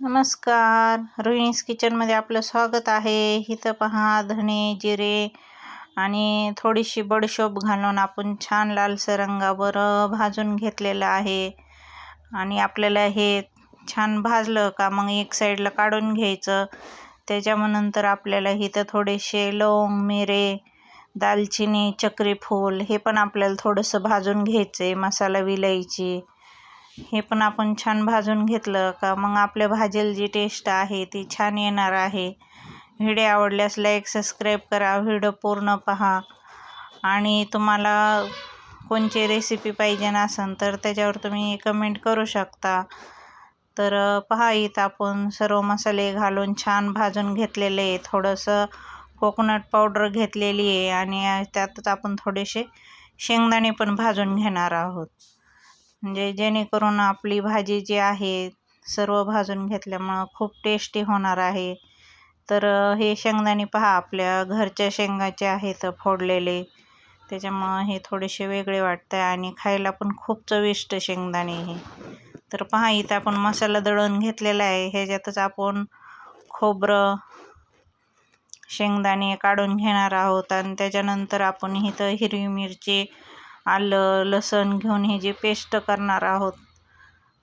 नमस्कार, रोहिणीज किचनमध्ये आपलं स्वागत आहे. इथं पहा, धणे, जिरे आणि थोडीशी बडीशोप घालून आपण छान लालसर रंगावर भाजून घेतलेलं आहे. आणि आपल्याला हे छान भाजलं का मग एक साईडला काढून घ्यायचं. त्याच्यानंतर आपल्याला इथं थोडेसे लवंग, मिरे, दालचिनी, चक्रीफूल हे पण आपल्याला थोडंसं भाजून घ्यायचं आहे. मसाला, विलायची हे पण आपण छान भाजून घेतलं का मग आपल्या भाजीला जी टेस्ट आहे ती छान येणार आहे. व्हिडिओ आवडल्यास लाईक, सबस्क्राईब करा, व्हिडिओ पूर्ण पहा. आणि तुम्हाला कोणची रेसिपी पाहिजे नसेल तर त्याच्यावर तुम्ही कमेंट करू शकता. तर पहा, इथं आपण सर्व मसाले घालून छान भाजून घेतलेले आहे. थोडंसं कोकोनट पावडर घेतलेली आहे आणि त्यातच आपण थोडेसे शेंगदाणे पण भाजून घेणार आहोत. म्हणजे जेणेकरून आपली भाजी जी आहे सर्व भाजून घेतल्यामुळं खूप टेस्टी होणार आहे. तर हे शेंगदाणे पहा, आपल्या घरच्या शेंगाचे आहेत फोडलेले, त्याच्यामुळं हे थोडेसे वेगळे वाटतं आणि खायला पण खूप चविष्ट शेंगदाणे हे. तर पहा, इथं आपण मसाला दळून घेतलेला आहे. ह्याच्यातच आपण खोबरं, शेंगदाणे काढून घेणार आहोत आणि त्याच्यानंतर आपण इथं हिरवी मिरची, आलं, लसूण घेऊन ही जी पेस्ट करणार आहोत.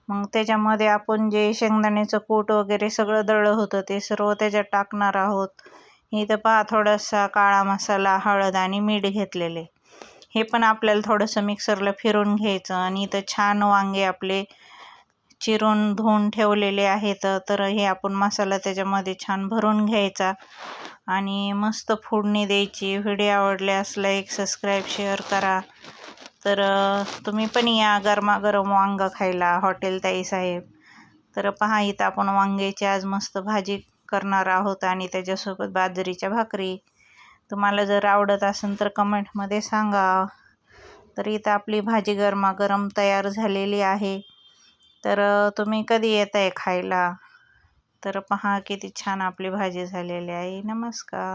मग त्याच्यामध्ये आपण जे शेंगदाण्याचं कूट वगैरे सगळं दळलं होतं ते सर्व त्याच्यात टाकणार आहोत. इथं पहा, थोडासा काळा मसाला, हळद आणि मीठ घेतलेले. हे पण आपल्याला थोडंसं मिक्सरला फिरून घ्यायचं. आणि इथं छान वांगे आपले चिरून धुवून ठेवलेले आहेत. तर हे आपण मसाला त्याच्यामध्ये छान भरून घ्यायचा आणि मस्त फोडणी द्यायची. व्हिडिओ आवडल्यास लाईक, सबस्क्राईब, शेअर करा. तर तुम्ही पण या गरमागरम वांगं खायला हॉटेल ताई साहेब. तर पहा, इथं आपण वांग्याची आज मस्त भाजी करणार आहोत आणि त्याच्यासोबत बाजरीच्या भाकरी. तुम्हाला जर आवडत असेल तर कमेंटमध्ये सांगा. तर इथं आपली भाजी गरमागरम तयार झालेली आहे. तर तुम्ही कधी येत आहे खायला? तर पहा, किती छान आपली भाजी झालेली आहे. नमस्कार.